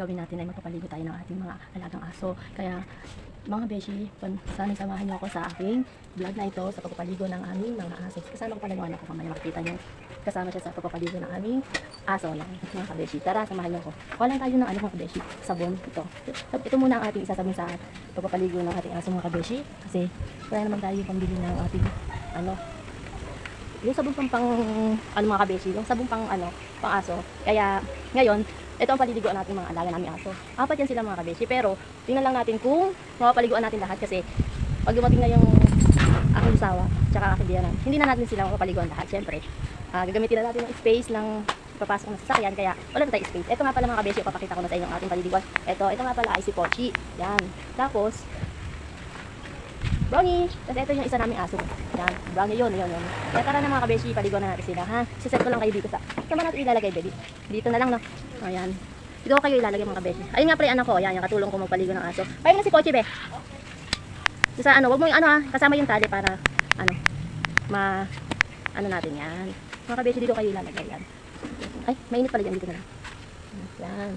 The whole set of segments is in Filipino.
gagawin natin ay magpapaligo tayo ng ating mga alagang aso. Kaya mga beshi, sana samahan niyo ako sa aking vlog na ito sa pagpapaligo ng aming mga aso. Kasama ko pala yung anak ko, mamaya makikita niyo. Kasama siya sa pagpapaligo ng aming aso ng mga kabeshi. Tara, samahan niyo ako. Kuha lang tayo ng ano mga kabeshi, sabon. Ito muna ang ating isasabon sa pagpapaligo ng ating aso mga kabeshi. Kasi wala naman tayo pambili ng ating yung sabon pang mga kabeshi, yung sabon pang aso. Kaya ngayon, ito ang paliliguan natin mga alaga namin aso. Apat yan sila mga kabeshi, pero tingnan lang natin kung mapapaliguan natin lahat kasi pag dumating na yung aking sawa, tsaka aking biyanan, hindi na natin sila mapapaliguan lahat. Siyempre, gagamitin na natin yung space ng papasok na sasakyan, kaya wala na tayo space. Ito nga pala mga kabeshi, papakita ko na sa inyo ang ating paliliguan. Ito nga pala ay si Pochi. Yan. Tapos, Brownie. Tapos ito yung isa naming aso. Yan. Brownie yun. Kaya tara na mga kabeshi, paliguan na natin sila, ha? Siset ko lang kayo dito sa... Saan ba natin ilalagay, baby? Dito na lang, no? Ayan. Dito ko kayo ilalagay mga kabeshi. Ayun nga pala yung anak ko. Ayan, yung katulong ko magpaligo ng aso. Kaya mo na si Pochi, be. Sa wag mo yung kasama yung tali para, natin yan. Mga kabeshi, dito kayo ilalagay yan. Ay, mainit pala dyan. Dito na lang. Yan.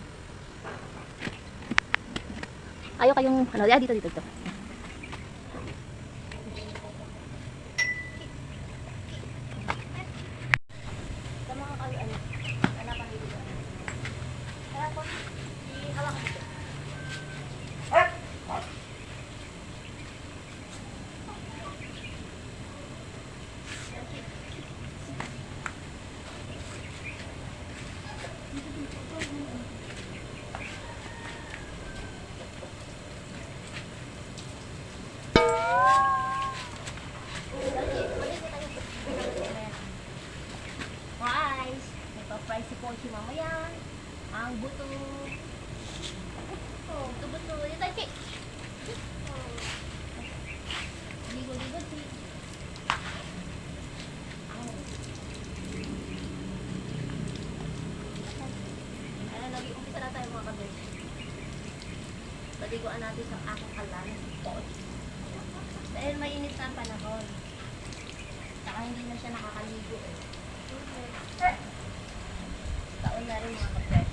Ayaw kayong, dito. Fry si Pochi mamaya. Ang buto. Oh, buto. Yung tayo. Ligo-ligo si. Ayan, nag-iumpisa na tayo mga kabel. Paliguan natin sa aking kalan. Pochi. Dahil mainit na ang panahon. Saka hindi na siya nakakaligo eh. Taon na rin mga kapatid.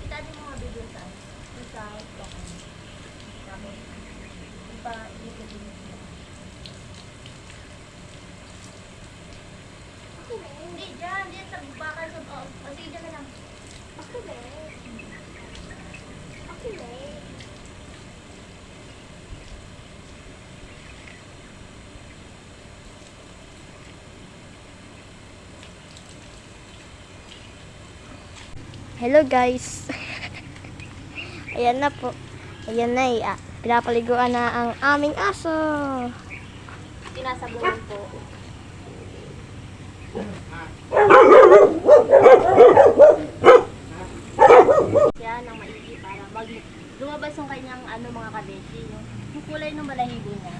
Kita din mga video sa Lokon. Tapos, dito din. Hindi dyan. Diyan sa bakal sa bawang. Sige, dyan na lang. Okay. Hello guys. Ayan na po. Ayan na pinapaliguan na ang aming aso. Sinasabunan po. Siya nang maigi para lumabas yung kanyang mga kabeshi. Yung kulay ng balahibo niya.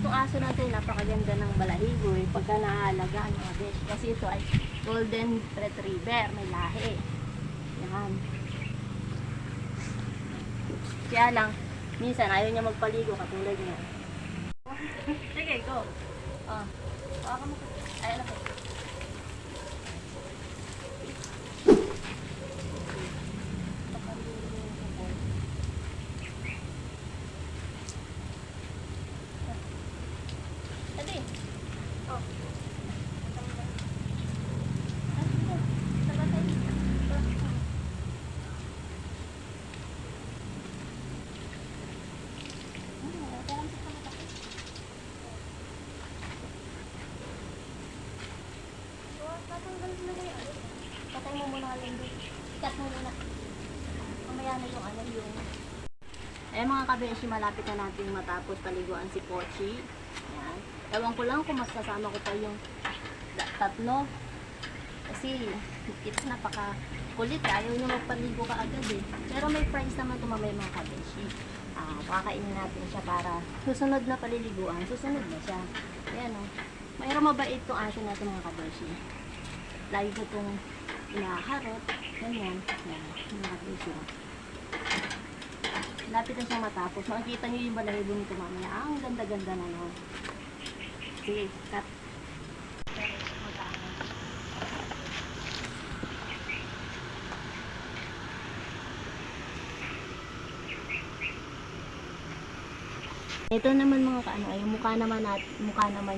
Itong aso natin, napakaganda ng balahibo pagka naaalagaan yung kabeshi. Kasi ito ay golden retriever, may lahi. Yan. Kaya lang, minsan ayaw niya magpaligo katulad niya. Sige, go. Ayan ako. Patay mo muna lang doon. Ikat mo muna. Mamaya na yung mga kabeshi, malapit na natin matapos paliguan si Pochi. Yan. Ewan ko lang kung mas kasama ko pa yung tatlo. Kasi ito napaka-kulit. Ayaw nyo magpaligo ka agad eh. Pero may price naman tumamay mga kabeshi. Pakakainin natin siya para susunod na paliliguan. Susunod na siya. Ayan o. Mayroong mabait itong aso natin mga kabeshi. Lagi ko itong inaharot. Ganyan. Yan. Mga kabeshi. Lapit na siyang matapos. Makikita nyo yung balahibo nito mamaya. Ang ganda-ganda na no. Sige, cut. Ito naman mga kaano, ay mukha naman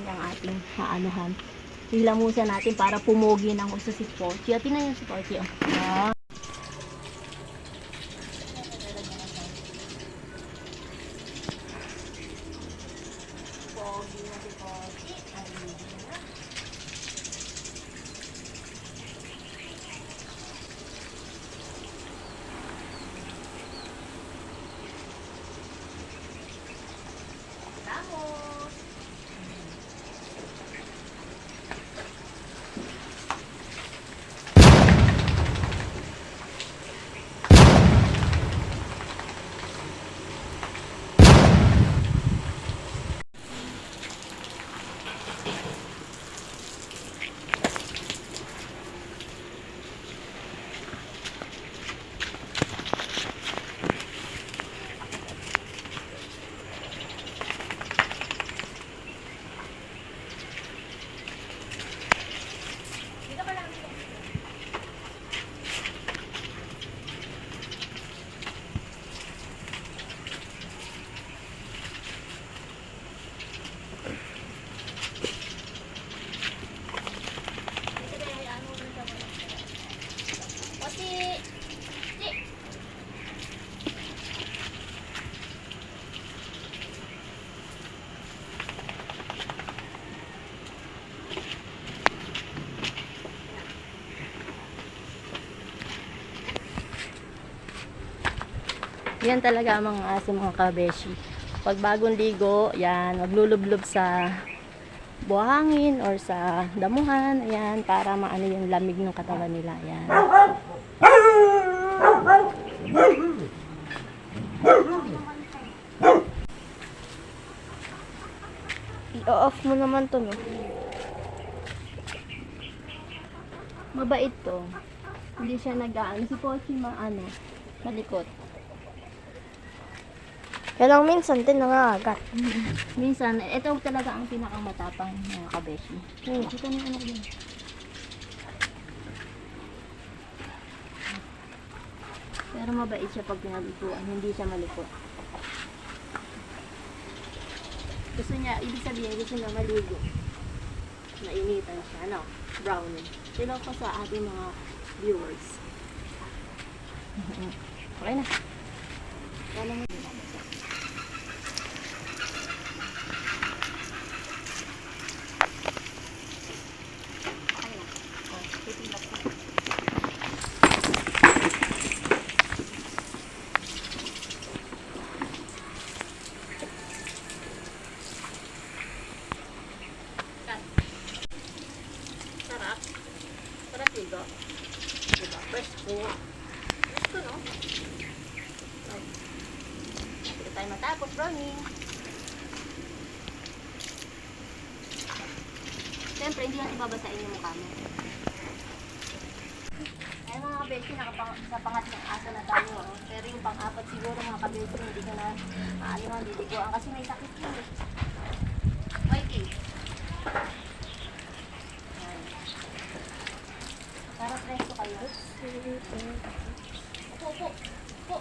yung ating haanuhan. Hilamusan natin para pumogi ng gusto si Pochi. At tingnan niyo si Pochi. Oh. Ah. Pogi na si Pochi. Ayun na. Vamos! Yan talaga ang mga aso mga kabeshi. Pag bagong ligo, yan, maglulublob sa buhangin or sa damuhan, ayan, para maano yung lamig ng katawan nila, ayan. I-off mo naman to, no? Mabait to. Hindi siya nag-aano. Si Pochi malikot. Kaya lang minsan din nangangagat. Minsan, ito talaga ang pinakamatapang mga kabeshi. Kita niyo anak din. Pero mabait siya pag pinaliguan, hindi siya malikot. Gusto niya, ibig sabihin, gusto niya maligo. Nainitan siya, ano? Brownie. Sila ko sa ating mga viewers. Okay na. Kala mo din. Sarap. Sarap ligo. Diba? Fresh po. Fresh po, no? Hindi tayo matapos, Brownie. Siyempre, hindi natin babasain yung mukha mo. Ay mga kabesi, sa pangatlong aso na tayo. Oh. Pero yung pang-apat siguro mga kabesi, hindi ko na didiguan kasi may sakit yun. Okay. Para presto kayo. Upo.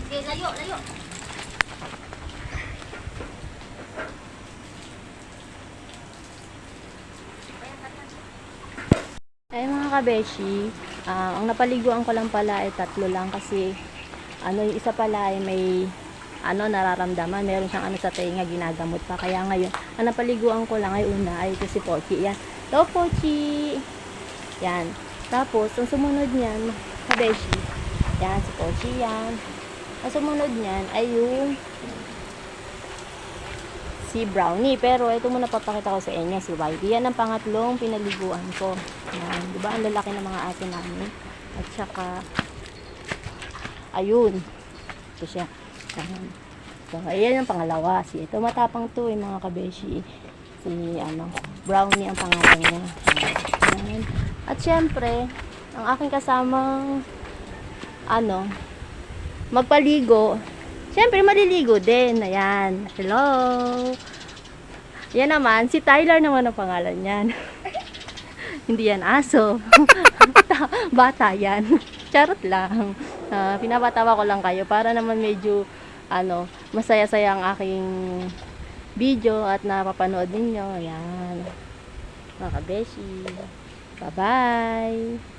Okay, layo. Ay mga kabeshi, ang napaliguan ko lang pala ay 3 lang kasi yung isa pala ay may nararamdaman, meron siyang sa tenga ginagamot pa, kaya ngayon ang napaliguan ko lang ay una ay ito si Pochi. Yan, hello Pochi, yan. Tapos ang sumunod niyan kabeshi, yan si Pochi, yan. Ang sumunod niyan ay yung si Brownie. Pero ito muna papakita ko sa inyo, si Whitey. Yan ang pangatlong pinaliguan ko. Yan. Diba? Ang lalaki ng mga aso namin. At saka, ayun. Ito siya. Yan. So, ayan ang pangalawa. Ito matapang to mga kabeshi. Si, Brownie ang pangalan niya. Yan. At syempre, ang aking kasamang, magpaligo, syempre maliligo din. Ayan. Hello. Yan naman, si Tyler naman ang pangalan niyan. Hindi yan aso. Bata yan. Charot lang. Pinapatawa ko lang kayo para naman medyo masaya-saya ang aking video at napapanood ninyo. Ayan. Mga kabeshi. Bye-bye.